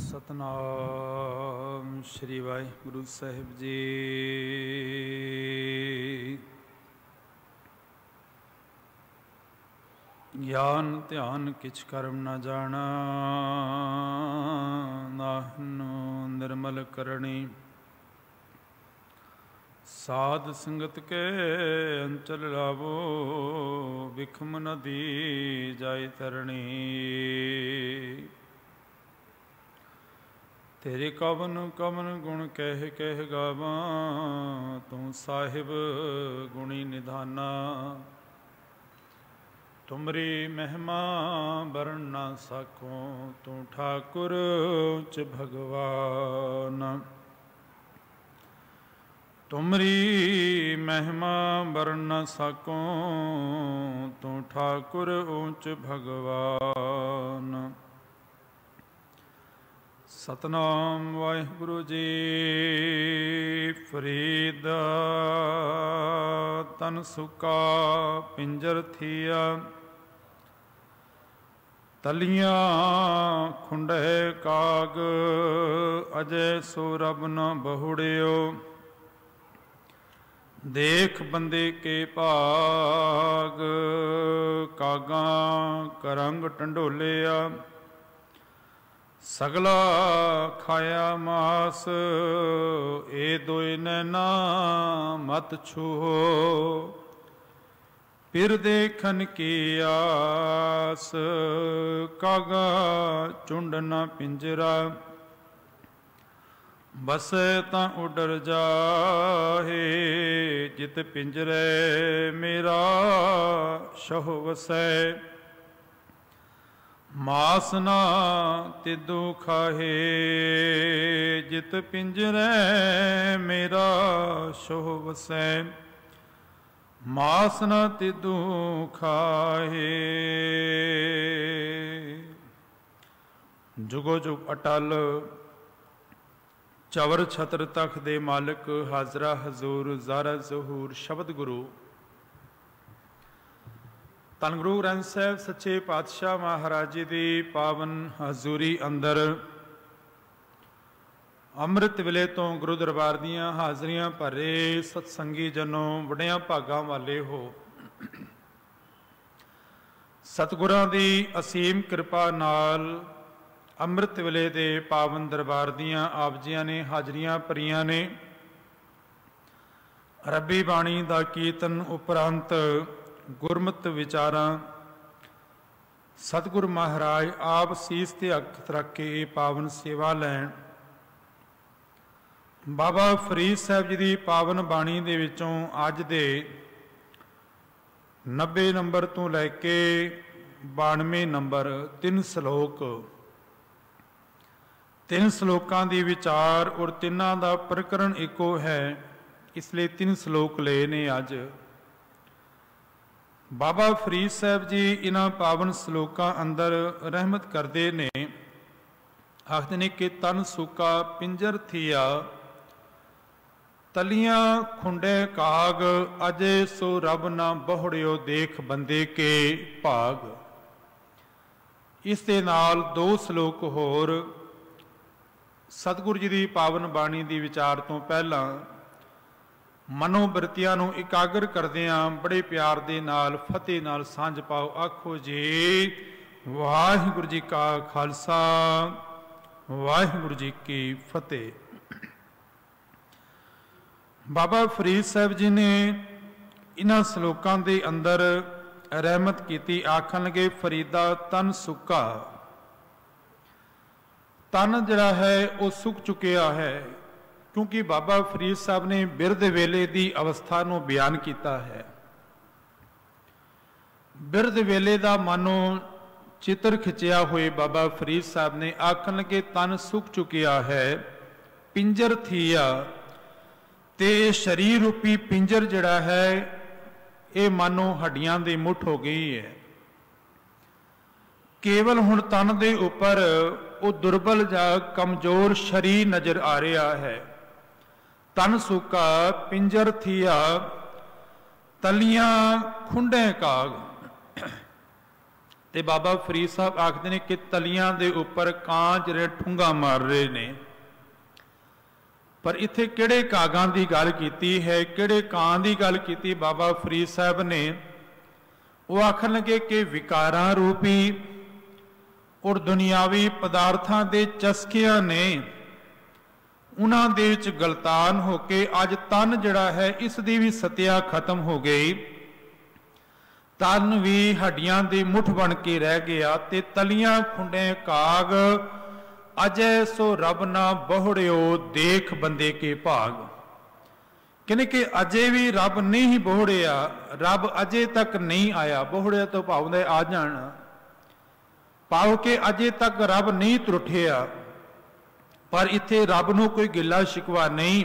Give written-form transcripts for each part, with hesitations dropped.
सतनाम श्री वाहिगुरु साहिब जी। ज्ञान ध्यान किछ कर्म न जाना, नाहनु निर्मल करणी। साध संगत के अंचल लावो, बिखम नदी जाय तरणी। तेरे कवन कवन गुण कह कह गावां, तू साहिब गुणी निधाना। तुमरी महिमा बरन ना सको, तू ठाकुर उच भगवान। तुमरी महिमा बरन ना सको, तू ठाकुर उच भगवान। सतनाम वाहिगुरु जी। फरीद तन सुका पिंजर थिया, तलियां खुंडे काग। अजय सो रब न बहुड़ियो, देख बंदे के भाग। कागा करंग टंडोलिया, सगला खाया मास। ए दोए नैना मत छूहो, फिर देखन की आस। कागा चुंड न पिंजरा, बसे तां उडर जाहे। जित पिंजरे मेरा शह वसै, मास ना तिदू खाहे। जित पिंजरे मेरा शोह वसै, मास ना तिदू खाहे। जुगो जुग अटल चवर छत्र तख दे मालिक, हाजरा हजूर ज़ारा ज़हूर शब्द गुरु। ਧੰਨ ਗੁਰੂ ਗ੍ਰੰਥ ਸਾਹਿਬ ਸੱਚੇ ਪਾਤਸ਼ਾਹ ਮਹਾਰਾਜ ਜੀ ਦੀ ਪਾਵਨ ਹਜ਼ੂਰੀ ਅੰਦਰ ਅੰਮ੍ਰਿਤ ਵੇਲੇ ਤੋਂ ਗੁਰੂ ਦਰਬਾਰ ਦੀਆਂ ਹਾਜ਼ਰੀਆਂ ਭਰੇ ਸਤਸੰਗੀ ਜਨੋ, ਬੜਿਆਂ ਭਾਗਾਂ ਵਾਲੇ ਹੋ। ਸਤਿਗੁਰਾਂ ਦੀ ਅਸੀਮ ਕਿਰਪਾ ਨਾਲ ਅੰਮ੍ਰਿਤ ਵੇਲੇ ਦੇ ਪਾਵਨ ਦਰਬਾਰ ਦੀਆਂ ਆਪ ਜੀਆਂ ਨੇ ਹਾਜ਼ਰੀਆਂ ਭਰੀਆਂ ਨੇ। ਰੱਬੀ ਬਾਣੀ ਦਾ ਕੀਰਤਨ ਉਪਰੰਤ ਗੁਰਮਤ ਵਿਚਾਰਾਂ ਸਤਿਗੁਰ ਮਹਾਰਾਜ ਆਪ ਸੀਸ ਤੇ ਹੱਥ ਰੱਖ ਕੇ ਇਹ ਪਾਵਨ ਸੇਵਾ ਲੈਣ। ਬਾਬਾ ਫਰੀਦ ਸਾਹਿਬ ਜੀ ਦੀ ਪਾਵਨ ਬਾਣੀ ਦੇ ਵਿੱਚੋਂ ਅੱਜ ਦੇ 90 ਨੰਬਰ ਤੋਂ ਲੈ ਕੇ 92 ਨੰਬਰ 3 ਸ਼ਲੋਕ, 3 ਸ਼ਲੋਕਾਂ ਦੀ ਵਿਚਾਰ ਔਰ ਤਿੰਨਾਂ ਦਾ ਪ੍ਰਕਰਨ ਇੱਕੋ ਹੈ, ਇਸ ਲਈ 3 ਸ਼ਲੋਕ ਲਏ ਨੇ ਅੱਜ। ਬਾਬਾ ਫਰੀਦ ਸਾਹਿਬ ਜੀ ਇਹਨਾਂ ਪਾਵਨ ਸ਼ਲੋਕਾਂ ਅੰਦਰ ਰਹਿਮਤ ਕਰਦੇ ਨੇ। ਆਖਦੇ ਨੇ ਕਿ ਤਨ ਸੁੱਕਾ ਪਿੰਜਰ ਥੀਆ, ਤਲੀਆਂ ਖੁੰਡੇ ਕਾਗ। ਅਜੇ ਸੋ ਰਬ ਨਾ ਬਹੁੜਿਓ, ਦੇਖ ਬੰਦੇ ਕੇ ਭਾਗ। ਇਸ ਦੇ ਨਾਲ 2 ਸ਼ਲੋਕ ਹੋਰ ਸਤਿਗੁਰੂ ਜੀ ਦੀ ਪਾਵਨ ਬਾਣੀ ਦੀ ਵਿਚਾਰ ਤੋਂ ਪਹਿਲਾਂ ਮਨੋਬਿਰਤੀਆਂ ਨੂੰ ਇਕਾਗਰ ਕਰਦਿਆਂ ਬੜੇ ਪਿਆਰ ਦੇ ਨਾਲ ਫਤਿਹ ਨਾਲ ਸਾਂਝ ਪਾਓ। ਆਖੋ ਜੀ ਵਾਹਿਗੁਰੂ ਜੀ ਕਾ ਖਾਲਸਾ, ਵਾਹਿਗੁਰੂ ਜੀ ਕੀ ਫਤਿਹ। ਬਾਬਾ ਫਰੀਦ ਸਾਹਿਬ ਜੀ ਨੇ ਇਹਨਾਂ ਸ਼ਲੋਕਾਂ ਦੇ ਅੰਦਰ ਰਹਿਮਤ ਕੀਤੀ। ਆਖਣ ਲੱਗੇ ਫਰੀਦਾ ਤਨ ਸੁੱਕਾ, ਤਨ ਜਿਹੜਾ ਹੈ ਉਹ ਸੁੱਕ ਚੁੱਕਿਆ ਹੈ, ਕਿਉਂਕਿ ਬਾਬਾ ਫਰੀਦ ਸਾਹਿਬ ਨੇ ਬਿਰਧ ਵੇਲੇ ਦੀ ਅਵਸਥਾ ਨੂੰ ਬਿਆਨ ਕੀਤਾ ਹੈ। ਬਿਰਧ ਵੇਲੇ ਦਾ ਮਾਨੋ ਚਿੱਤਰ ਖਿੱਚਿਆ ਹੋਏ ਬਾਬਾ ਫਰੀਦ ਸਾਹਿਬ ਨੇ ਆਖਣ ਲੱਗੇ ਤਨ ਸੁੱਕ ਚੁੱਕਿਆ ਹੈ। ਪਿੰਜਰ ਥੀਆ, ਤੇ ਸਰੀਰ ਰੂਪੀ ਪਿੰਜਰ ਜਿਹੜਾ ਹੈ ਇਹ ਮਾਨੋ ਹੱਡੀਆਂ ਦੀ ਮੁੱਠ ਹੋ ਗਈ ਹੈ। ਕੇਵਲ ਹੁਣ ਤਨ ਦੇ ਉੱਪਰ ਉਹ ਦੁਰਬਲ ਜਾਂ ਕਮਜ਼ੋਰ ਸਰੀਰ ਨਜ਼ਰ ਆ ਰਿਹਾ ਹੈ। तन सुका पिंजर थिया तलियां खुंडे काग। ਤੇ ਬਾਬਾ ਫਰੀਦ ਸਾਹਿਬ ਆਖਦੇ ਨੇ ਕਿ ਤਲੀਆਂ ਦੇ ਉੱਪਰ ਕਾਂ ਜਿਹੜੇ ਠੁੰਗਾ ਮਾਰ ਰਹੇ ਨੇ। ਪਰ ਇੱਥੇ ਕਿਹੜੇ ਕਾਗਾਂ ਦੀ ਗੱਲ ਕੀਤੀ ਹੈ, ਕਿਹੜੇ ਕਾਂ ਦੀ ਗੱਲ ਕੀਤੀ ਬਾਬਾ ਫਰੀਦ ਸਾਹਿਬ ਨੇ? ਉਹ ਆਖਣ ਲੱਗੇ ਕਿ ਵਿਕਾਰਾਂ ਰੂਪੀ ਔਰ ਦੁਨਿਆਵੀ ਪਦਾਰਥਾਂ ਦੇ ਚਸਕਿਆਂ ਨੇ ਉਹਨਾਂ ਦੇ ਵਿੱਚ ਗਲਤਾਨ ਹੋ ਕੇ ਅੱਜ ਤਨ ਜਿਹੜਾ ਹੈ ਇਸ ਦੀ ਵੀ ਸਤਿਆ ਖਤਮ ਹੋ ਗਈ। ਤਨ ਵੀ ਹੱਡੀਆਂ ਦੀ ਮੁੱਠ ਬਣ ਕੇ ਰਹਿ ਗਿਆ ਤੇ ਤਲੀਆਂ ਖੁੰਡੇ ਕਾਗ ਅਜੈ ਸੋ ਰੱਬ ਨਾ ਬਹੁੜਿਓ ਦੇਖ ਬੰਦੇ ਕੇ ਭਾਗ। ਕਹਿੰਦੇ ਕਿ ਅਜੇ ਵੀ ਰੱਬ ਨਹੀਂ ਹੀ ਬਹੁੜਿਆ, ਰੱਬ ਅਜੇ ਤੱਕ ਨਹੀਂ ਆਇਆ। ਬਹੁੜਿਆ ਤੋਂ ਭਾਵ ਦਾ ਆ ਜਾਣਾ, ਭਾਵ ਕਿ ਅਜੇ ਤੱਕ ਰੱਬ ਨਹੀਂ ਤਰੁੱਠਿਆ। ਪਰ ਇੱਥੇ ਰੱਬ ਨੂੰ ਕੋਈ ਗਿਲਾ ਸ਼ਿਕਵਾ ਨਹੀਂ।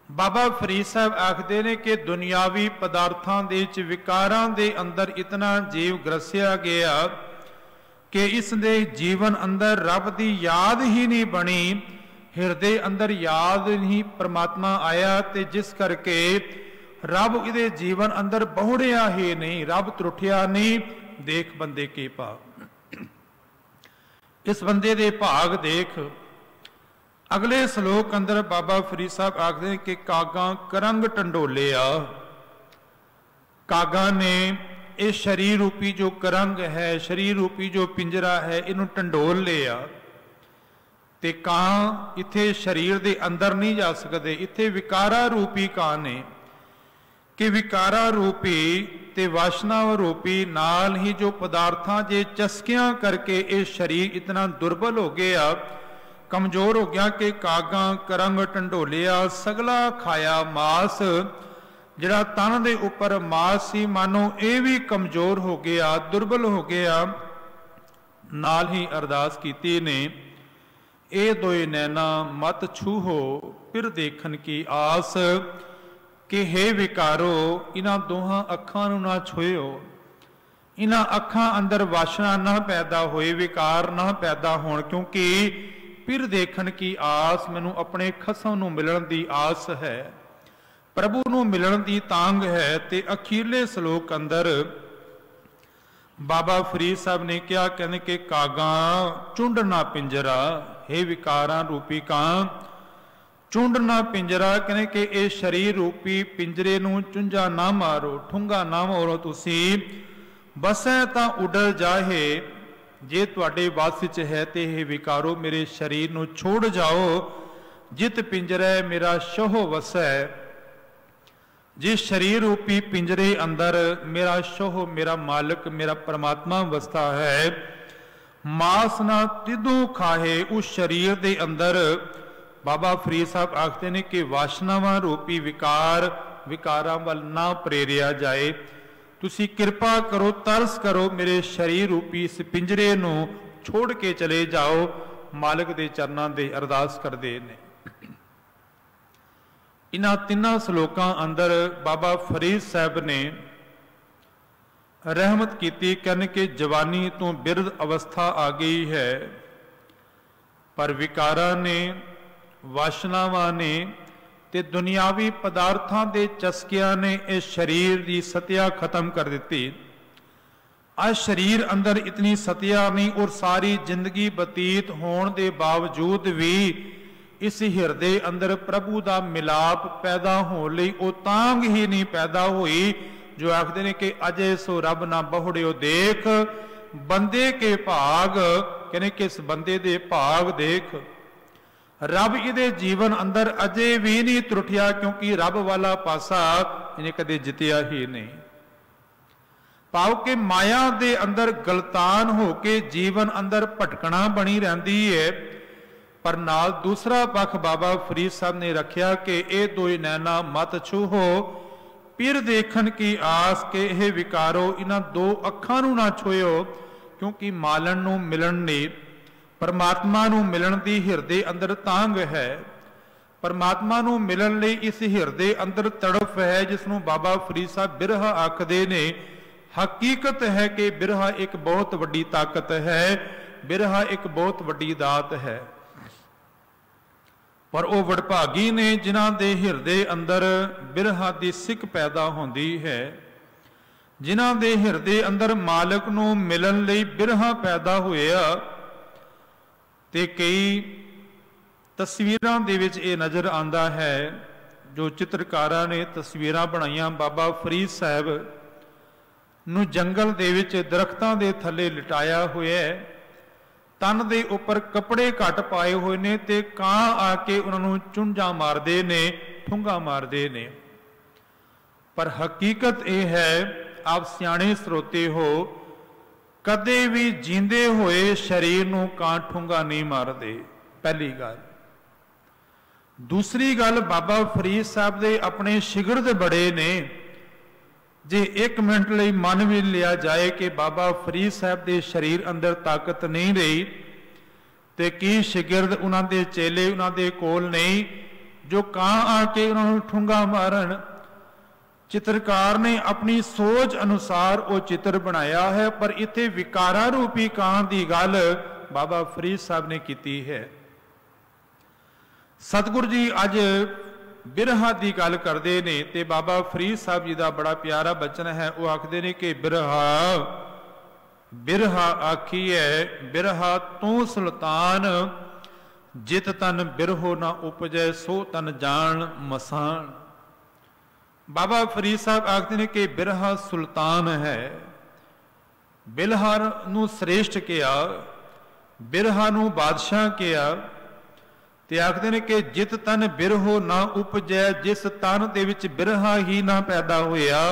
ਬਾਬਾ ਫਰੀਦ ਸਾਹਿਬ ਆਖਦੇ ਨੇ ਕਿ ਦੁਨਿਆਵੀ ਪਦਾਰਥਾਂ ਦੇ ਵਿੱਚ ਵਿਕਾਰਾਂ ਦੇ ਅੰਦਰ ਇਤਨਾ ਜੀਵ ਗਰਸਿਆ ਗਿਆ ਕਿ ਇਸ ਦੇ ਜੀਵਨ ਅੰਦਰ ਰੱਬ ਦੀ ਯਾਦ ਹੀ ਨਹੀਂ ਬਣੀ, ਹਿਰਦੇ ਅੰਦਰ ਯਾਦ ਨਹੀਂ ਪਰਮਾਤਮਾ ਆਇਆ, ਤੇ ਜਿਸ ਕਰਕੇ ਰੱਬ ਇਹਦੇ ਜੀਵਨ ਅੰਦਰ ਬਹੁੜਿਆ ਹੀ ਨਹੀਂ, ਰੱਬ ਤਰੁੱਠਿਆ ਨਹੀਂ। ਦੇਖ ਬੰਦੇ ਕੇ ਭਾਗ, ਇਸ ਬੰਦੇ ਦੇ ਭਾਗ ਦੇਖ। ਅਗਲੇ ਸ਼ਲੋਕ ਅੰਦਰ ਬਾਬਾ ਫਰੀਦ ਸਾਹਿਬ ਆਖਦੇ ਨੇ ਕਿ ਕਾਗਾਂ ਕਰੰਗ ਟੰਡੋਲਿਆ। ਕਾਗਾਂ ਨੇ ਇਹ ਸ਼ਰੀਰ ਰੂਪੀ ਜੋ ਕਰੰਗ ਹੈ, ਸ਼ਰੀਰ ਰੂਪੀ ਜੋ ਪਿੰਜਰਾ ਹੈ, ਇਹਨੂੰ ਟੰਡੋਲ ਲਿਆ। ਤੇ ਕਾਂ ਇੱਥੇ ਸ਼ਰੀਰ ਦੇ ਅੰਦਰ ਨਹੀਂ ਜਾ ਸਕਦੇ, ਇੱਥੇ ਵਿਕਾਰਾ ਰੂਪੀ ਕਾਂ ਨੇ ਕਿ ਵਿਕਾਰਾ ਰੂਪੀ ਤੇ ਵਾਸ਼ਨਾ ਰੂਪੀ ਨਾਲ ਹੀ ਜੋ ਪਦਾਰਥਾਂ ਜੇ ਚਸਕਿਆਂ ਕਰਕੇ ਇਹ ਸ਼ਰੀਰ ਇਤਨਾ ਦੁਰਬਲ ਹੋ ਗਿਆ, ਕਮਜ਼ੋਰ ਹੋ ਗਿਆ ਕਿ ਕਾਗਾਂ ਕਰੰਗ ਟੰਡੋਲਿਆ। ਸਗਲਾ ਖਾਇਆ ਮਾਸ, ਜਿਹੜਾ ਤਨ ਦੇ ਉੱਪਰ ਮਾਸ ਸੀ ਮਾਨੋ ਇਹ ਵੀ ਕਮਜ਼ੋਰ ਹੋ ਗਿਆ, ਦੁਰਬਲ ਹੋ ਗਿਆ। ਨਾਲ ਹੀ ਅਰਦਾਸ ਕੀਤੀ ਨੇ, ਇਹ ਦੋਏ ਨੈਣਾ ਮਤ ਛੂਹੋ ਫਿਰ ਦੇਖਣ ਕੀ ਆਸ, ਕਿ ਹੇ ਵਿਕਾਰੋ ਇਹਨਾਂ ਦੋਹਾਂ ਅੱਖਾਂ ਨੂੰ ਨਾ ਛੋਇਓ, ਇਹਨਾਂ ਅੱਖਾਂ ਅੰਦਰ ਵਾਸ਼ਨਾ ਨਾ ਪੈਦਾ ਹੋਏ, ਵਿਕਾਰ ਨਾ ਪੈਦਾ ਹੋਣ, ਕਿਉਂਕਿ ਫਿਰ ਦੇਖਣ ਕੀ ਆਸ, ਮੈਨੂੰ ਆਪਣੇ ਖਸਮ ਨੂੰ ਮਿਲਣ ਦੀ ਆਸ ਹੈ, ਪ੍ਰਭੂ ਨੂੰ ਮਿਲਣ ਦੀ ਤਾਂਘ ਹੈ। ਤੇ ਅਖੀਰਲੇ ਸ਼ਲੋਕ ਅੰਦਰ ਬਾਬਾ ਫਰੀਦ ਸਾਹਿਬ ਨੇ ਕਿਹਾ, ਕਹਿੰਦੇ ਕਿ ਕਾਗਾਂ ਚੁੰਡ ਨਾ ਪਿੰਜਰਾ, हे ਵਿਕਾਰਾਂ ਰੂਪੀ ਕਾਂ ਚੁੰਡ ਨਾ ਪਿੰਜਰਾ। ਕਹਿੰਦੇ ਕਿ ਇਹ ਸ਼ਰੀਰ ਰੂਪੀ ਪਿੰਜਰੇ ਨੂੰ ਚੁੰਝਾ ਨਾ ਮਾਰੋ, ਠੁੰਗਾ ਨਾ ਮਾਰੋ ਤੁਸੀਂ, ਬਸੈ ਤਾਂ ਉਡਰ ਜਾਹੇ, ਜੇ ਤੁਹਾਡੇ ਵੱਸ ਚ ਹੈ ਤੇ ਇਹ ਵਿਕਾਰੋ ਮੇਰੇ ਸ਼ਰੀਰ ਨੂੰ ਛੋੜ ਜਾਓ। ਜਿਤ ਪਿੰਜਰੈ ਮੇਰਾ ਸ਼ੋਹ ਵਸੈ, ਜਿਸ ਸ਼ਰੀਰ ਰੂਪੀ ਪਿੰਜਰੇ ਅੰਦਰ ਮੇਰਾ ਸ਼ੋਹ, ਮੇਰਾ ਮਾਲਕ, ਮੇਰਾ ਪਰਮਾਤਮਾ ਵਸਦਾ ਹੈ। ਮਾਸ ਨਾ ਤਿਦੋਂ ਖਾਹੇ, ਉਸ ਸ਼ਰੀਰ ਦੇ ਅੰਦਰ ਬਾਬਾ ਫਰੀਦ ਸਾਹਿਬ ਆਖਦੇ ਨੇ ਕਿ ਵਾਸ਼ਨਾਵਾਂ ਰੂਪੀ ਵਿਕਾਰਾਂ ਵੱਲ ਨਾ ਪ੍ਰੇਰਿਆ ਜਾਏ। ਤੁਸੀਂ ਕਿਰਪਾ ਕਰੋ, ਤਰਸ ਕਰੋ, ਮੇਰੇ ਸ਼ਰੀਰ ਰੂਪੀ ਇਸ ਪਿੰਜਰੇ ਨੂੰ ਛੋੜ ਕੇ ਚਲੇ ਜਾਓ। ਮਾਲਕ ਦੇ ਚਰਨਾਂ ਦੇ ਅਰਦਾਸ ਕਰਦੇ ਨੇ। ਇਹਨਾਂ ਤਿੰਨਾਂ ਸ਼ਲੋਕਾਂ ਅੰਦਰ ਬਾਬਾ ਫਰੀਦ ਸਾਹਿਬ ਨੇ ਰਹਿਮਤ ਕੀਤੀ, ਕਹਿੰਦੇ ਕਿ ਜਵਾਨੀ ਤੋਂ ਬਿਰਧ ਅਵਸਥਾ ਆ ਗਈ ਹੈ, ਪਰ ਵਿਕਾਰਾਂ ਨੇ, ਵਾਸ਼ਨਾਵਾਂ ਨੇ ਤੇ ਦੁਨਿਆਵੀ ਪਦਾਰਥਾਂ ਦੇ ਚਸਕਿਆਂ ਨੇ ਇਸ ਸਰੀਰ ਦੀ ਸਤਿਆ ਖਤਮ ਕਰ ਦਿੱਤੀ। ਅੱਜ ਸਰੀਰ ਅੰਦਰ ਇਤਨੀ ਸਤਿਆ ਨਹੀਂ, ਔਰ ਸਾਰੀ ਜ਼ਿੰਦਗੀ ਬਤੀਤ ਹੋਣ ਦੇ ਬਾਵਜੂਦ ਵੀ ਇਸ ਹਿਰਦੇ ਅੰਦਰ ਪ੍ਰਭੂ ਦਾ ਮਿਲਾਪ ਪੈਦਾ ਹੋਣ ਲਈ ਉਹ ਤਾਂਘ ਹੀ ਨਹੀਂ ਪੈਦਾ ਹੋਈ, ਜੋ ਆਖਦੇ ਨੇ ਕਿ ਅਜੇ ਸੋ ਰੱਬ ਨਾ ਬਹੁੜਿਓ ਦੇਖ ਬੰਦੇ ਕੇ ਭਾਗ। ਕਹਿੰਦੇ ਕਿ ਇਸ ਬੰਦੇ ਦੇ ਭਾਗ ਦੇਖ, ਰੱਬ ਇਹਦੇ ਜੀਵਨ ਅੰਦਰ ਅਜੇ ਵੀ ਨਹੀਂ ਤਰੁੱਠਿਆ, ਕਿਉਂਕਿ ਰੱਬ ਵਾਲਾ ਪਾਸਾ ਇਹਨੇ ਕਦੇ ਜਿੱਤਿਆ ਹੀ ਨਹੀਂ। ਭਾਵ ਕਿ ਮਾਇਆ ਦੇ ਅੰਦਰ ਗਲਤਾਨ ਹੋ ਕੇ ਜੀਵਨ ਅੰਦਰ ਭਟਕਣਾ ਬਣੀ ਰਹਿੰਦੀ ਹੈ। ਪਰ ਨਾਲ ਦੂਸਰਾ ਪੱਖ ਬਾਬਾ ਫਰੀਦ ਸਾਹਿਬ ਨੇ ਰੱਖਿਆ ਕਿ ਇਹ ਦੋਏ ਨੈਣਾ ਮਤ ਛੂਹੋ ਫਿਰ ਦੇਖਣ ਕੀ ਆਸ, ਕਿ ਇਹ ਵਿਕਾਰੋ ਇਹਨਾਂ ਦੋ ਅੱਖਾਂ ਨੂੰ ਨਾ ਛੋਇਓ, ਕਿਉਂਕਿ ਮਾਲਣ ਨੂੰ ਮਿਲਣ ਨੇ, ਪਰਮਾਤਮਾ ਨੂੰ ਮਿਲਣ ਦੀ ਹਿਰਦੇ ਅੰਦਰ ਤਾਂਘ ਹੈ। ਪਰਮਾਤਮਾ ਨੂੰ ਮਿਲਣ ਲਈ ਇਸ ਹਿਰਦੇ ਅੰਦਰ ਤੜਫ ਹੈ, ਜਿਸ ਨੂੰ ਬਾਬਾ ਫਰੀਦ ਸਾਹਿਬ ਬਿਰਹਾ ਆਖਦੇ ਨੇ। ਹਕੀਕਤ ਹੈ ਕਿ ਬਿਰਹਾ ਇੱਕ ਬਹੁਤ ਵੱਡੀ ਤਾਕਤ ਹੈ, ਬਿਰਹਾ ਇੱਕ ਬਹੁਤ ਵੱਡੀ ਦਾਤ ਹੈ। ਪਰ ਉਹ ਵਡਭਾਗੀ ਨੇ ਜਿਨ੍ਹਾਂ ਦੇ ਹਿਰਦੇ ਅੰਦਰ ਬਿਰਹਾ ਦੀ ਸਿੱਕ ਪੈਦਾ ਹੁੰਦੀ ਹੈ, जिन्हां दे हिरदे अंदर मालिक नूं मिलन लई बिरहा पैदा होया। ते कई तस्वीरां दे विच इह नज़र आंदा है, जो चित्रकारां ने तस्वीरां बनाईयां, बाबा फरीद साहब नूं जंगल दे विच दरख्तां दे थल्ले लिटाया होया है, तन दे उपर कपड़े घट पाए हुए ने ते कां आके उन्हां नूं चुंझां मारदे ने, ठुंगा मारदे ने। पर हकीकत यह है, आप सियाणे स्रोते हो, कदे भी जींदे होए शरीर नूं कां ठुंगा नहीं मारदे, पहली गल। दूसरी गल, बाबा फरीद साहब दे अपने शिगिरद बड़े ने। जे एक मिनट लई मन भी लिया जाए कि बाबा फरीद साहब दे शरीर अंदर ताकत नहीं रही, ते की शिगिरद उन्हां दे चेले उन्हां दे कोल नहीं जो कां आके उन्हां नूं ठुंगा मारन। चित्रकार ने अपनी सोच अनुसार वो चित्र बनाया है, पर इत्थे विकारा रूपी कां दी गल बाबा फरीद साहब ने की है। सतगुरु जी अज बिरहा की गल करते ने, ते बाबा फरीद साहब जी का बड़ा प्यारा बचन है, वो आखते ने कि बिरहा बिरहा आखिए बिरहा तू सुल्तान, जित तन बिरहो ना उपजै सो तन जान मसान। बाबा फरीद साहब आखते ने कि बिरहा सुल्तान है, बिरहा नूं श्रेष्ठ किया, बिरहा नूं बादशाह किया। ते आखते ने कि जित तन बिरहो ना उपजै, जिस तन दे विच बिरहा ही ना पैदा होया,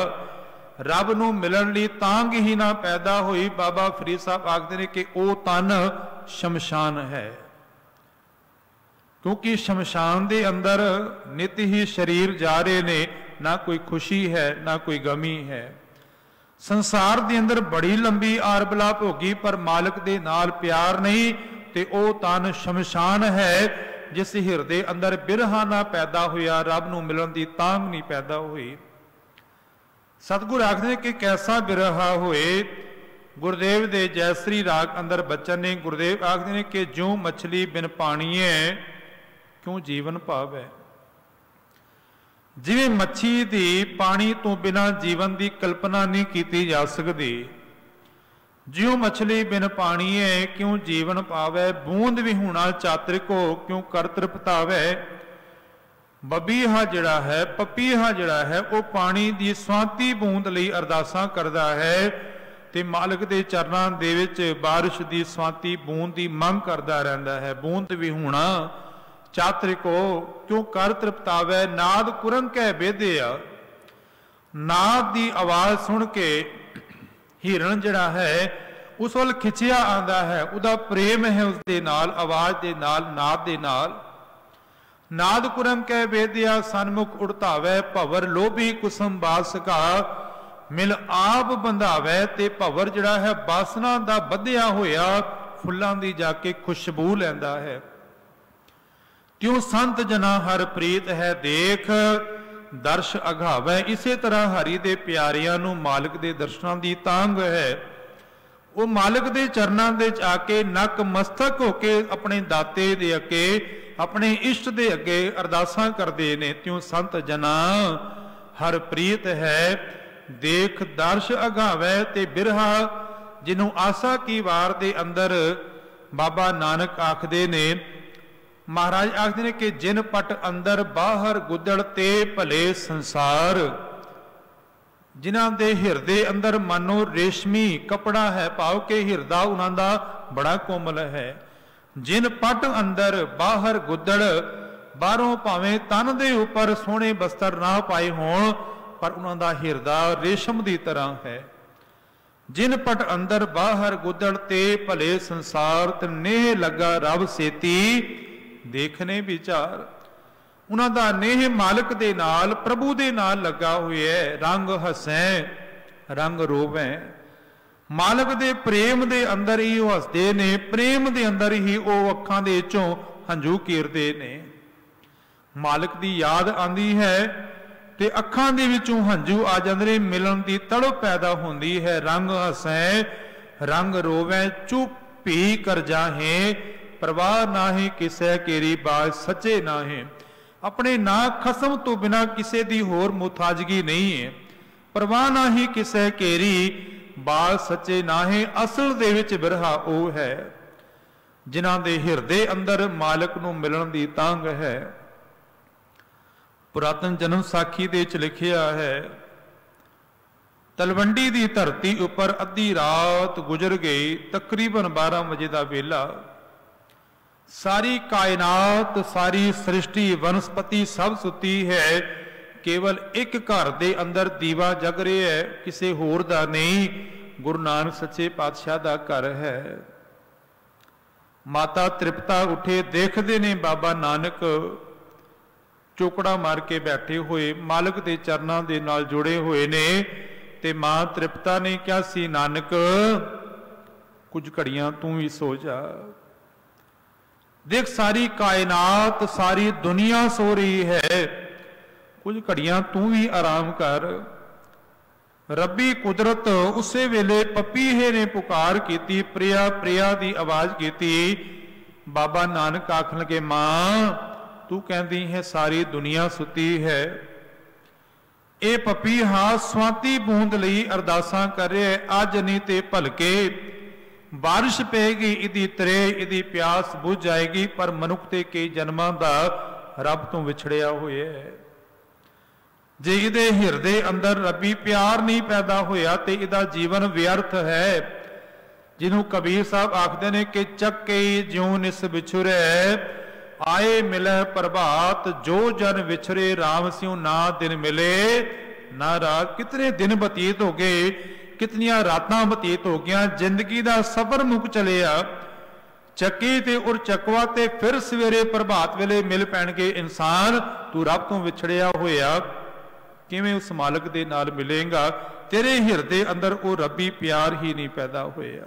रब नूं मिलन लई तांग ही ना पैदा हुई। बाबा फरीद साहब आखते ने कि वो तन शमशान है, क्योंकि शमशान दे अंदर नित ही शरीर जा रहे ने, ना कोई खुशी है ना कोई गमी है। संसार दे अंदर बड़ी लंबी आर बलाप होगी, पर मालिक दे नाल प्यार नहीं, ते ओ तन शमशान है जिस हिरदे अंदर बिरहा ना पैदा होया, रब नूं मिलन दी तांग नहीं पैदा हुई। सतगुरु आखदे कि कैसा बिरहा होए। गुरदेव दे जयश्री राग अंदर बचन ने, गुरदेव आखदे ने कि ज्यों मछली बिन पानी है क्यों जीवन पावै। जिवें मच्छी दी पानी तो बिना जीवन की कल्पना नहीं की जा सकती, ज्यों मछली बिन पानी है क्यों जीवन पावै, बूंद भी होना चातरिक हो क्यों कर तृप्तावै। बबीहा जिहड़ा है, पपीहा जिहड़ा है, वो पानी की स्वाति बूंद लई अरदासां करदा है, ते मालिक दे चरनां दे विच बारिश की स्वाति बूंद की मंग करदा रहिंदा है। बूंद भी होना चातरिक हो क्यों कर तृप्तावै, नाद कुरंक है बेदिया। नाद की आवाज़ सुन के हिरण जिहड़ा है उस वल खिंचिया आंदा है, उहदा प्रेम है उसदे नाल, आवाज़ दे नाल, नाद दे नाल। नाद कुरंक है बेदिया सन्मुख उड़तावै, भवर लोभी कुसम बासका मिल आप बंधावै। ते भवर जिहड़ा है बासना दा बधिया होया फुल्लां दी जाके खुशबू लैंदा है। त्यों संत जना हर प्रीत है देख दर्श अघावै। इसे तरह हरि दे प्यारियां नूं मालिक दे दर्शनां दी तांग है। वो मालिक दे चरनां दे आके नक मस्तक होके अपने दाते दे अगे, अपने इष्ट दे अगे अरदासां करदे ने। त्यों संत जना हर प्रीत है देख दर्श अघावै। ते बिरहा जिन्हों आसा की वार दे अंदर बाबा नानक आखदे ने, महाराज आखदे ने कि जिन पट अंदर बाहर गुदड़ ते भले संसार। जिन्हां दे हिरदे अंदर मानो रेशमी कपड़ा है, भाव के हिरदा उन्हां दा बड़ा कोमल है। जिन पट अंदर बाहर गुदड़, बाहरों भावें तन दे उपर सोहणे बस्तर ना पाए होण, पर उन्हां दा हिरदा रेशम दी तरह है। जिन पट अंदर बाहर गुदड़ ते भले संसार, ते नेह लगा रब सेती देखने विचार। उन्हां दा नेह मालिक दे नाल, प्रभु दे नाल लगा हुआ है। रंग हसैं रंग रोवैं, मालिक दे प्रेम दे अंदर ही वो हसदे ने, प्रेम दे अंदर ही वो अखां दे चों हंझू कीरदे ने। मालिक दी याद आंदी है ते अखां दे विचों हंझू आ जांदे, मिलन दी तड़प पैदा होंदी है। रंग हसैं रंग रोवैं, चुप भी कर जाहे, परवाह नाहे किसै केरी बाज सच्चे नाहे। अपने ना खसम तो बिना किसी दी होर मुताजगी नहीं है, परवाह ना ही किसे घेरी, बाल सच्चे नाहे असल दे विच बिरहा ओ है, जिन्हां दे हिरदे अंदर मालिक नूं मिलण दी तांग है। पुरातन जन्म साखी दे विच लिखिया है, तलवंडी दी धरती उपर अद्धी रात गुजर गई, तकरीबन 12 बजे का वेला। सारी कायनात, सारी सृष्टि, वनस्पति सब सुती है, केवल एक घर दे अंदर दीवा जग रहा है, किसी होर दा नहीं, गुरु नानक सच्चे पातशाह दा घर है। माता तृप्ता उठे, देखते ने बाबा नानक चौकड़ा मार के बैठे हुए, मालिक के चरणों के नाल जुड़े हुए ने। ते मां तृप्ता ने क्या सी, नानक कुछ घड़ियां तू ही सो जा। देख सारी कायनात, सारी दुनिया सो रही है, कुछ घड़ियां तू भी आराम कर। रब्बी कुदरत उसे वेले पपीहे ने पुकार की, प्रिया प्रिया की आवाज की। बाबा नानक आखन लगे, मां तू कहती है सारी दुनिया सुती है, ये पपीहा स्वाति बूंद लई अरदासां कर रहा है, अज नहीं ते भलके बारिश पेगी, इदी तरे इदी प्यास बुझ जाएगी, पर मनुख ते कई जन्मां दा रब तो विछड़िया होया है। जे इहदे हिरदे अंदर रब्बी प्यार नहीं पैदा होया ते इहदा जीवन व्यर्थ है। जिन्हों कबीर साहब आखदे ने कि चक्के ज्यों निस विछुरै, आए मिले प्रभात, जो जन विछरे राम स्यों ना दिन मिले ना रात। कितने दिन बतीत हो गए, कितनियां रातां बतीत हो गया, जिंदगी का सफर मुक चलिया। चक्की ते उर चकवा ते फिर सवेरे प्रभात वेले मिल पैणगे इंसान, तू रब तो विछड़िया होया किवें उस मालिक दे नाल मिलेगा? तेरे हिरदे अंदर वो रब्बी प्यार ही नहीं पैदा होया।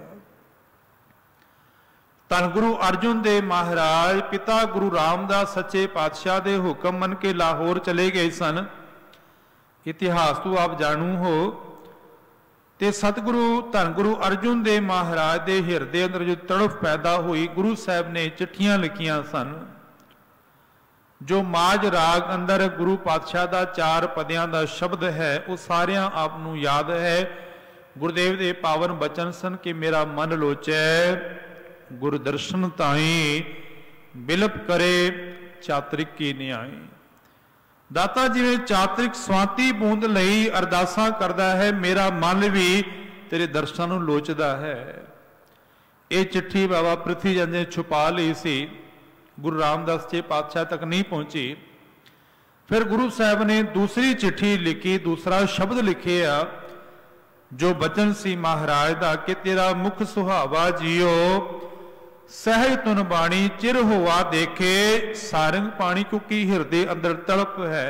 धन गुरु अर्जुन देव महाराज पिता गुरु रामदास सच्चे पातशाह दे हुक्म मन के लाहौर चले गए सन। इतिहास तो आप जानू हो। ते सतगुरु धन गुरु अर्जुन देव महाराज दे हिरदे अंदर जो तड़फ पैदा हुई, गुरु साहब ने चिट्ठियां लिखियां सन। जो माज राग अंदर गुरु पातशाह का 4 पदियां का शब्द है, वो सारियां आप नूं याद है। गुरुदेव के पावन बचन सन कि मेरा मन लोचै गुर दर्शन ताई, बिलप करे चातरिक की न्याई। दाता जिवें चातरिक स्वाति बूंद लई अरदासां करदा है, मेरा मन भी तेरे दर्शनां नूं लोचदा है। ये चिट्ठी बाबा पृथ्वी चंद ने छुपा ली सी, गुरु रामदास जी पातशाह तक नहीं पहुंची। फिर गुरु साहब ने दूसरी चिट्ठी लिखी, दूसरा शब्द लिखे आ, जो बचन सी महाराज दा कि तेरा मुख सुहावा जियो, सहज तुन बाणी चिर होवा देखे, सारंग पानी, क्योंकि हिरदे अंदर तड़प है।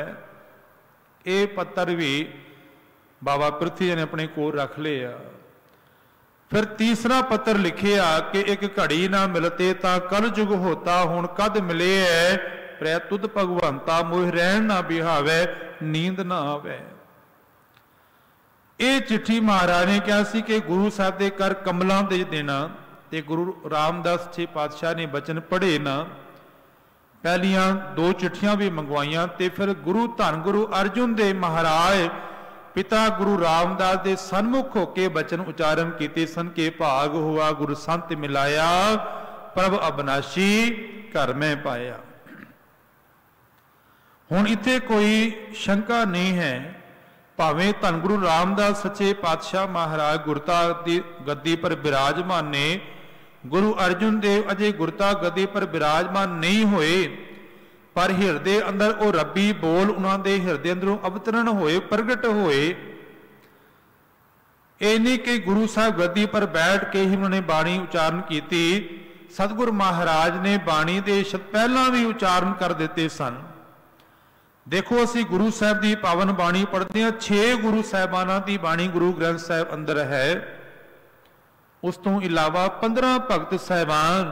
ये पत्र भी बाबा पृथ्वी ने अपने को रख लिया। फिर तीसरा पत्र लिखे आ कि एक घड़ी ना मिलते ता कल जुग होता, हुण कद मिले है, प्रै तुद भगवंता, मोह रहन ना बिहावे, नींद ना आवे। ये चिट्ठी महाराज ने कहा सी कि गुरु साहब के कर कमलों दे देना। ते गुरु रामदास जी पातशाह ने बचन पढ़े ना। पहलियां 2 चिट्ठियां भी मंगवाइयां ते फिर गुरु धन गुरु अर्जुन देव महाराज पिता गुरु रामदास के सन्मुख होके बचन उच्चारण किए सन के भाग हुआ गुरु संत मिलाया, प्रभ अविनाशी घर में पाया। हुण इत्थे कोई शंका नहीं है, भावें धन गुरु रामदास सच्चे पातशाह महाराज गुरता दी गद्दी पर विराजमान ने, गुरु अर्जुन देव अजे गुरता गद्दी पर विराजमान नहीं होए, पर हिरदे अंदर वो रब्बी बोल उन्होंने हिरदे अंदरों अवतरण होए, प्रगट होए। ये नहीं कि गुरु साहब गद्दी पर बैठ के ही उन्होंने बाणी उच्चारण की। सतगुरु महाराज ने बाणी के शब्द पहला भी उच्चारण कर दिते सन। देखो असी गुरु साहब की पावन बाणी पढ़ते हैं, 6 गुरु साहबाना की बाणी गुरु ग्रंथ साहब अंदर है। उस तो इलावा 15 भगत साहबान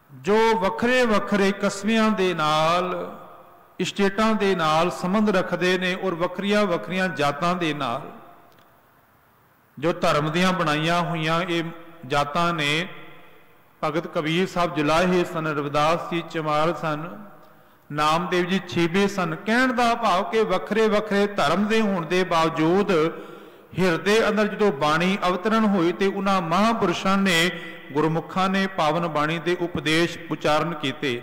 जो वखरे वखरे कस्बियां दे नाल स्टेटां दे नाल संबंध रखते हैं और वखरिया वखरिया जातां दे नाल जो धर्म दियां बनाइया हुई ये जातां ने। भगत कबीर साहब जुलाहे सन, रविदास जी चमार सन, नामदेव जी छेबे सन। कहण दा भाव कि वखरे वखरे धर्म दे होण दे बावजूद हिरदे अंदर जो बाणी अवतरण हुई तो उन्हां महापुरुषां ने गुरमुखां ने पावन बाणी के उपदेश उचारण किए।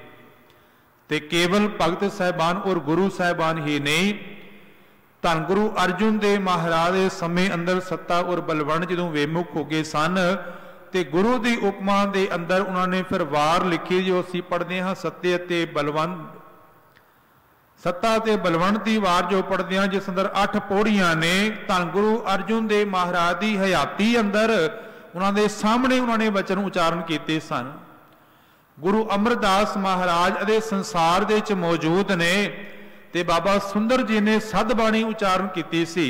ते केवल भगत साहबान और गुरु साहबान ही नहीं, धन गुरु अर्जुन देव महाराज के समय अंदर सत्ता और बलवंड जो वेमुख हो गए सन ते गुरु की उपमा के अंदर उन्होंने फिर वार लिखी जो असीं पढ़ते हाँ, सत्य ते बलवंड, सत्ता ते बलवंड की वार जो पढ़ते हैं, जिस अंदर 8 पौड़ियां ने धन गुरु अर्जुन देव महाराज की हयाती अंदर उन्होंने सामने उन्होंने वचन उचारण किए सन। गुरु अमरदास महाराज अदे संसार दे च मौजूद ने ते बाबा सुंदर जी ने सदबाणी उचारण की सी।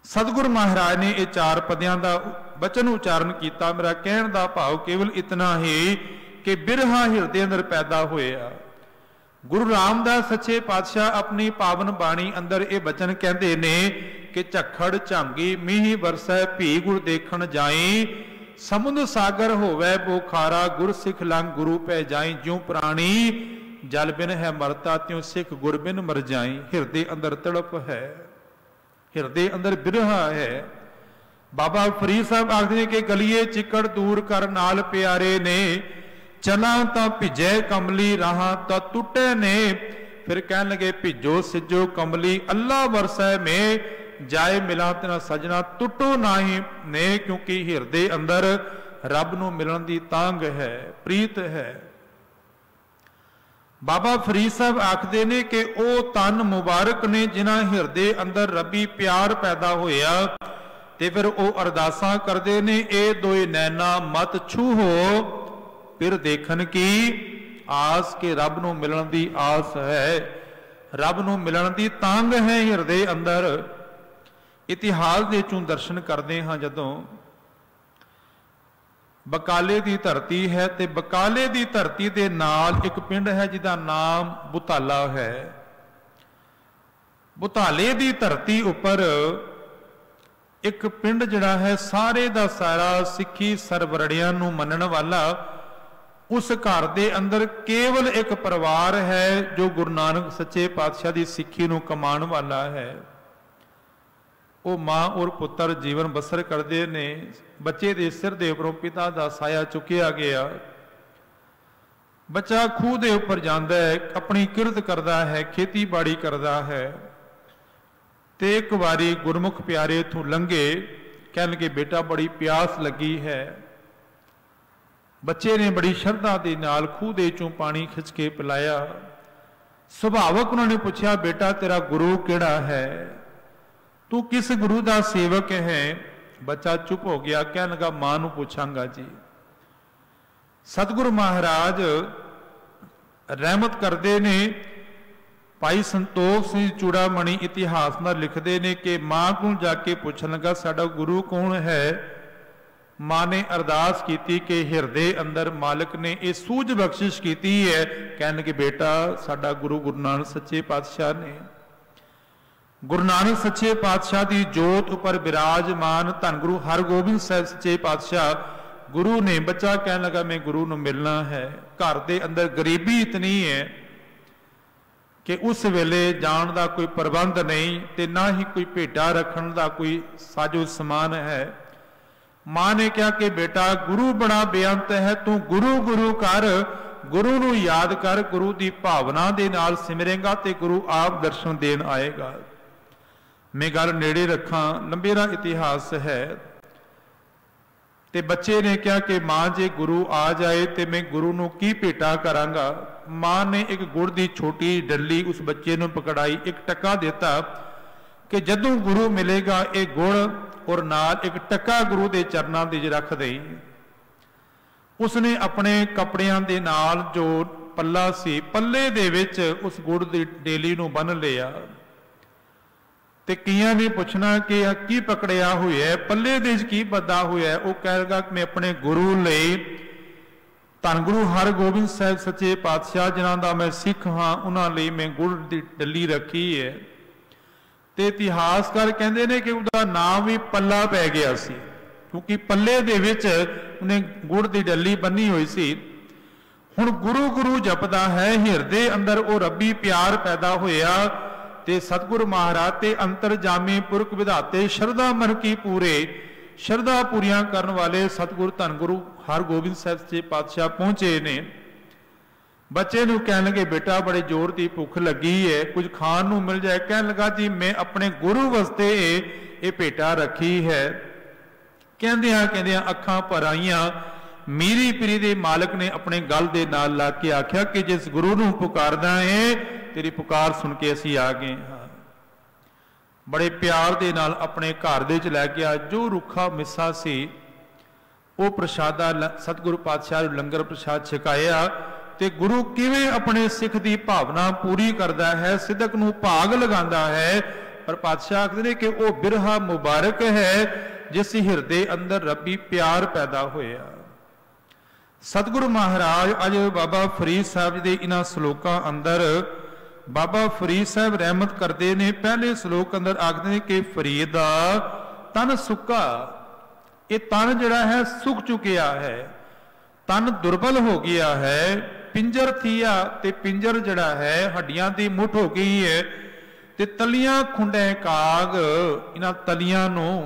सतगुरु महाराज ने ये 4 पदियां का वचन उचारण किया। मेरा कहण दा भाव केवल इतना ही कि बिरहा हिरदे अंदर पैदा होया। गुरु रामदास सच्चे पातशाह अपनी पावन बाणी अंदर ये वचन कहते ने कि झखड़ झांगी मीह बरसै भी गुर देखण जाई, समुद्र सागर होवै बोखारा गुर सिख लंग गुरु पै जाई, ज्यों प्राणी जल बिन है मरता त्यों सिख गुर बिन मर जाई। हिरदे अंदर तड़प है, हिरदे अंदर बिरहा है। बाबा फरीद साहब आखदे कि गलिए चिकड़ दूर कर नाल प्यारे ने, चला तो भिजै कमली राहां तो टुटे ने। फिर कहन लगे भिजो सिजो कमली अल्लाह वरसै में, जाए मिला तेना सजना टुटो नाही ने। क्योंकि हिरदे अंदर रब नूं मिलन दी तांग है, प्रीत है। बाबा फरीद साहब आखदे ने कि ओ तन मुबारक ने जिन्हां हिरदे अंदर रबी प्यार पैदा होया। ते फिर ओ अरदासां करदे ने, ए दोए नैना मत छूहो फिर देखन की आस, के रब नूं मिलन दी आस है, रब नूं मिलन दी तांग है हिरदे अंदर। इतिहास दे चों दर्शन करते हाँ, जदों बकाले की धरती है ते बकाले की धरती के नाल एक पिंड है जिसका नाम बुताला है। बुताले की धरती उपर एक पिंड जिहड़ा है सारे दा सारा सिक्खी सरवरड़ियां नूं मनण वाला, उस घर के अंदर केवल एक परिवार है जो गुरु नानक सच्चे पातशाह की सिक्खी नूं कमाण वाला है। वो मां और पुत्र जीवन बसर करते ने। बच्चे के सिर के उपरों पिता का साया चुकिया गया। बच्चा खूह के उपर जाता है, अपनी किरत करता है, खेतीबाड़ी करता है। तो एक बारी गुरमुख प्यारे इथों लंघे, कह लगे बेटा बड़ी प्यास लगी है। बच्चे ने बड़ी श्रद्धा के नाल खूह दे चों पानी खिंच के पिलाया। सुभावक उन्होंने पूछा बेटा तेरा गुरु किहड़ा है, तू किस गुरु का सेवक है। बच्चा चुप हो गया, कह लगा मां नूं पूछांगा जी। सतगुरु महाराज रहमत करते ने। भाई संतोख सिंह चूड़ामणी इतिहास में लिखते हैं कि मां को जाके पूछन लगा साडा गुरु कौन है। मां ने अरदास की कि हिरदे अंदर मालिक ने यह सूझ बख्शिश की है। कहने कि बेटा साडा गुरु गुरु नानक सच्चे पातशाह ने। गुरु नानक सच्चे पातशाह की जोत उपर विराजमान धन गुरु हरगोबिंद साहब सच्चे पातशाह गुरु ने। बच्चा कहने लगा मैं गुरु नूं मिलना है। घर के अंदर गरीबी इतनी है कि उस वेले जाण का कोई प्रबंध नहीं, ते ना ही कोई भेडा रखण का कोई साजो समान है। मां ने कहा कि बेटा गुरु बड़ा बेअंत है, तू गुरु गुरु कर, गुरु नूं याद कर, गुरु की भावना दे नाल सिमरेगा तो गुरु आप दर्शन देन आएगा। मैं गल नेड़े रखा, लंबेरा इतिहास है। ते बच्चे ने कहा कि मां जे गुरु आ जाए तो मैं गुरु नूं की भेटा करांगा। मां ने एक गुड़ की छोटी डली उस बच्चे नूं पकड़ाई, एक टका देता कि जदों गुरु मिलेगा एक गुड़ और नाल एक टका गुरु के चरणों के रख दई। उसने अपने कपड़ियां दे नाल जो पल्ला सी पल्ले दे विच उस गुड़ की डेली नूं बन लिया। ते कियां ने पूछना कि की पकड़िया हुआ है, पल्ले दे की बदा हुआ है। वह कहेगा कि मैं अपने गुरु लई धन गुरु हरगोबिंद साहब सच्चे पातशाह जिन्हां दा मैं सिख हाँ उन्हां लई मैं गुड़ की डली रखी है। ते इतिहासकार कहते हैं कि उसका नाम भी पल्ला पै गया सी, क्योंकि पल्ले दे विच उन्हें गुड़ की डली बनी हुई सी। हुण गुरु गुरु जपदा है, हिरदे अंदर वो रब्बी प्यार पैदा होया ते सतगुरु महाराज ते अंतर जामे पुरख विधाते शरदा मन की पूरे, शरदा पूरियां करन वाले सतगुरु धन गुरु हरगोबिंद साहिब सच्चे पातशाह पहुंचे ने। बच्चे नूं कहण लगे बेटा बड़े जोर की भुख लगी है, कुछ खाण नूं मिल जाए। कहण लगा जी मैं अपने गुरु वास्ते ये भेटा रखी है। कहंदियां कहंदियां अखां भर आईयां। मीरी पीरी दे मालिक ने अपने गल दे नाल ला के आख्या कि जिस गुरु नूं पुकारदा है तेरी पुकार सुन के असीं आ गए हाँ। बड़े प्यार दे नाल अपने घर दे च लै गया। जो रुखा मिस्सा सी वो प्रशादा सतगुरु पातशाह लंगर प्रसाद छकाया ते गुरु किवें अपने सिख दी भावना पूरी करदा है, सिदक नूं भाग लगांदा है। पर पातशाह आखदे ने कि वो बिरहा मुबारक है जिस हिरदे अंदर रब्बी प्यार पैदा होया। सतगुरु महाराज अज बाबा फरीद साहब दे इन्हां सलोकां अंदर बाबा फरीद साहब रहमत करते ने। पहले सलोक अंदर आखदे ने कि फरीदा तन सुक्का, ये तन जिहड़ा है सुक चुकिया है, तन दुर्बल हो गया है। पिंजर थिया ते पिंजर जिहड़ा है हड्डियां दी मुठ हो गई है ते तलियां खुंडे काग इन्हां तलियां नूं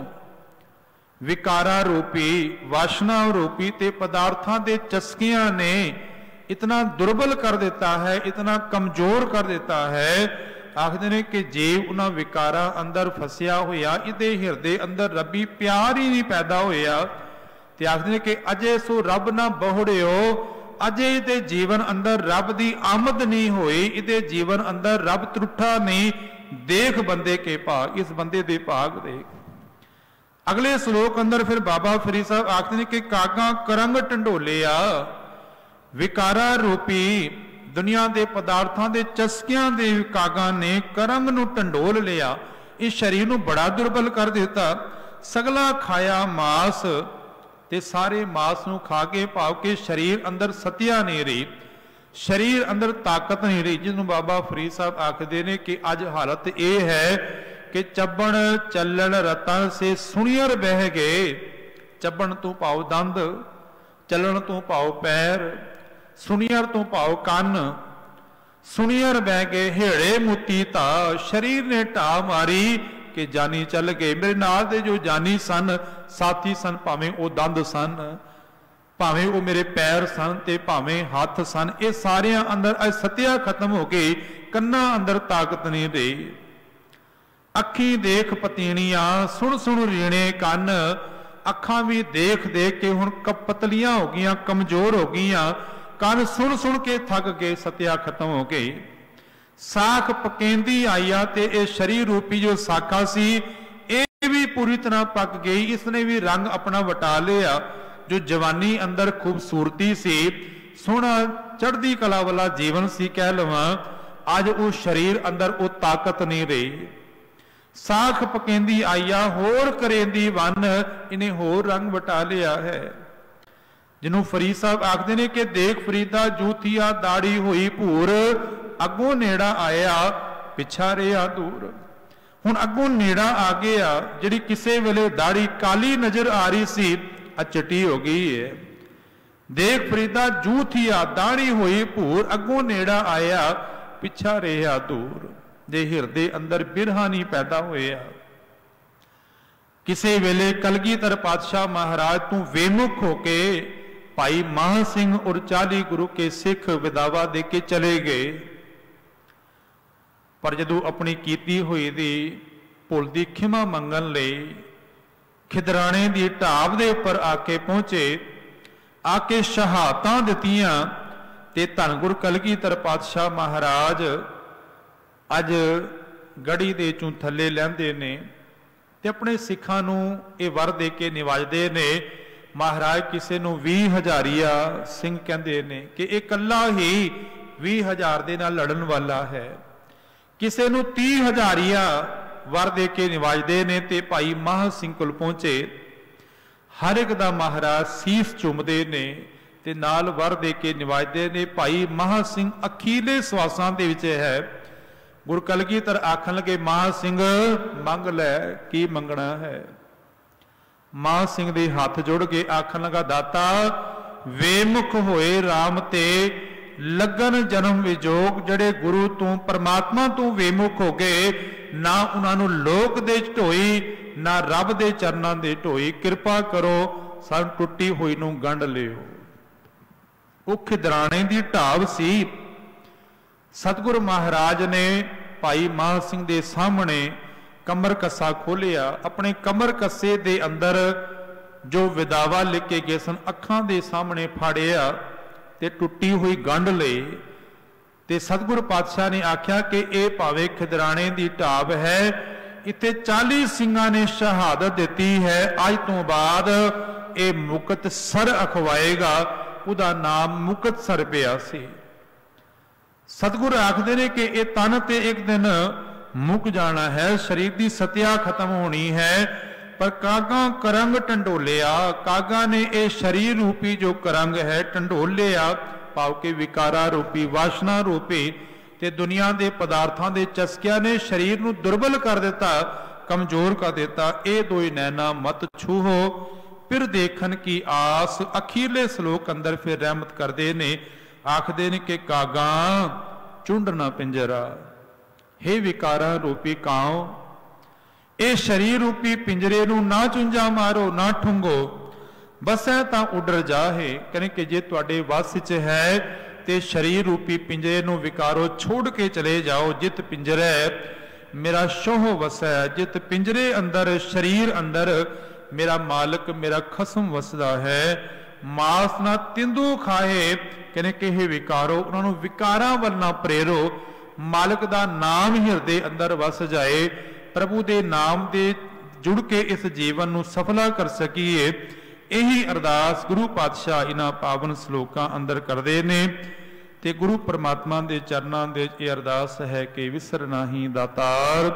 विकारा रूपी वासना रूपी ते पदार्थां दे चस्कियां ने इतना दुर्बल कर देता है, इतना कमजोर कर देता है। आखदे ने कि जीव उन्हां विकारां अंदर फसिया होया, इहदे हिरदे अंदर रब्बी प्यार ही नहीं पैदा होया। ते आखदे ने कि अजे सो रब ना बहुड़ियो, अजे इहदे जीवन अंदर रब दी आमद नहीं होई, इहदे जीवन अंदर रब त्रुठा नहीं। देख बंदे के भाग, इस बंदे दे भाग देख। अगले श्लोक अंदर फिर बाबा फरीद साहब आखते हैं कि कागा करंग ढंडोलिया, विकारा रूपी दुनिया के पदार्थों के चस्कियां दे कागा ने करंग नूं ढंडोल लिया, इस शरीर नूं बड़ा दुर्बल कर दिता। सगला खाया मास ते सारे मास नूं खा के भाव के शरीर अंदर सतिया नहीं रही, शरीर अंदर ताकत नहीं रही। जिसनूं बाबा फरीद साहब आखते हैं कि अज हालत यह है कि चबण चलन रतन से सुनियर बह गए। चबण तो पाओ दंद, चलन तो पाओ पैर, सुनियर तो पाओ कन, सुनियर बह गए हेड़े मुती ता। शरीर ने ढा मारी कि जानी चल गए। मेरे नाल दे जो जानी सन साथी सन, भावें वो दंद सन, भावें वो मेरे पैर सन ते भावें हाथ सन, ये सारे अंदर अज सत्या खत्म हो गई। कन्ना अंदर ताकत नहीं रही। अखी देख पतीणियां, सुन सुन रीणे कन, अखां भी देख देख के हुण पतलियां हो गईयां, कमजोर हो गईयां। कन सुन सुन के थक गए, सत्या खत्म हो गई। साख पकेंदी आईया ते ये शरीर रूपी जो साखा सी ये भी पूरी तरह पक गई, इसने भी रंग अपना वटा लिया। जो जवानी अंदर खूबसूरती सी, सोहना चढ़दी कला वाला जीवन सी कह लवां, अज उस शरीर अंदर वो ताकत नहीं रही। साख पकेंदी आईया होर करेंदी वन, इन्हें होर रंग वटा लिया है। जिन्हों फरीद साहब आखते ने कि देख फरीदा जूथिया दाड़ी हुई भूर, अगों नेड़ा आया पिछा रहा दूर। हुण अगों नेड़ा आ गया, जिहड़ी किसे वेले दाड़ी काली नजर आ रही सी अज चिट्टी हो गई है। देख फरीदा जूथिया दाड़ी हुई भूर, अगों नेड़ा आया पिछा रहा दूर। जे हिरदे अंदर बिरहा नहीं पैदा होया। किसे वेले कलगीधर पातशाह महाराज तू वेमुख होके भाई मान सिंह और 40 गुरु के सिख विदावा दे के चले गए। पर जदों अपनी कीती हुई दी भुल दी खिमा मंगन लई खिदराणे दी ढाब दे उपर आके पहुंचे, आके शहादतां दित्तियां ते धन गुरु कलगीधर पातशाह महाराज अज गढ़ी दे चों थले लैंदे ने ते अपने सिखां नूं ये वर दे के निवाजदे ने। महाराज किसे नूं 20,000 सिंह कहंदे ने कि ये कल्ला ही 20,000 दे नाल लड़न वाला है। किसे नूं 30,000 वर दे के निवाजदे ने ते भाई माह सिंह कोल पहुंचे। हर एक दा महाराज सीस चुमदे ने ते नाल वर दे के निवाजदे ने। भाई माह सिंह अखीले सवासां दे विच है। गुरु कलगीधर आखन लगे मां सिंह मंग लै की मंगना है। मां सिंह दे हाथ जोड़ के आखन लगा दाता वेमुख होए राम ते लगन जन्म विजोग। जड़े गुरु तू परमात्मा तू वेमुख हो गए, ना उन्होंने लोक दे ढोई ना रब दे चरनां दे ढोई। कृपा करो सन टुटी हुई नू गंढ लियो। वो खिदराने की ढाब सी। सतगुरु महाराज ने भाई मान सिंह दे सामने कमर कस्सा खोलिया। अपने कमर कस्से दे अंदर जो विदावा लिख के गए सन अखां दे सामने फाड़िया ते टुटी हुई गंढ लई। ते सतगुरु पातशाह ने आख्या कि यह भावे खिदराने की ढाब है, इत्थे 40 सिंघां ने शहादत दी है, अज तो बाद ये मुकत सर अखवाएगा। उहदा नाम मुकत सर पिया सी। सतगुरु आखदे ने कि यह तन ते एक दिन मुक जाना है, शरीर की सत्या खत्म होनी है। पर कागा करंग टंडोलिया, कागा ने यह शरीर रूपी जो करंग है टंडोलिया, भाव के विकारा रूपी वासना रूपी ते दुनिया के पदार्थों के चस्किया ने शरीर नू दुर्बल कर दिता, कमजोर कर दिता। ये दो ही नैना मत छूहो फिर देखन की आस। अखीरले सलोक अंदर फिर रहमत करते ने, आखदे ने कि कागा झुंड ना पिंजरा, हे विकारा रूपी काओ, ये शरीर रूपी पिंजरे नू ना चुंजा मारो ना ठुंगो, बसै तां उडर जाहे। कहने कि जे तुहाडे वस च है ते शरीर रूपी पिंजरे नू विकारो छोड़ के चले जाओ। जित पिंजरे मेरा शोह वसै, जित पिंजरे अंदर शरीर अंदर मेरा मालिक मेरा खसम वसदा है। मांस ना तिंदू खाए, कहने कि हे विकारो उन्होंने विकारां वल ना प्रेरो। मालिक दा नाम हिरदे अंदर वस जाए, प्रभु दे नाम दे जुड़ के इस जीवन नू सफला कर सकीए। यही अरदास गुरु पातशाह इन्हां पावन सलोकां अंदर करदे ने। ते गुरु परमात्मा दे चरनां दे ये अरदास है कि विसर नाहीं दातार,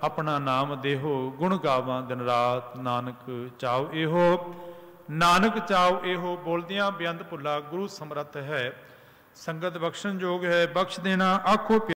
अपना नाम देहो गुण गावां दिन रात। नानक चाओ एहो, नानक चाओ एहो। बोलदियां बेअंत भुला गुरु समरथ है, संगत बख्शन जोग है, बख्श देना आखो।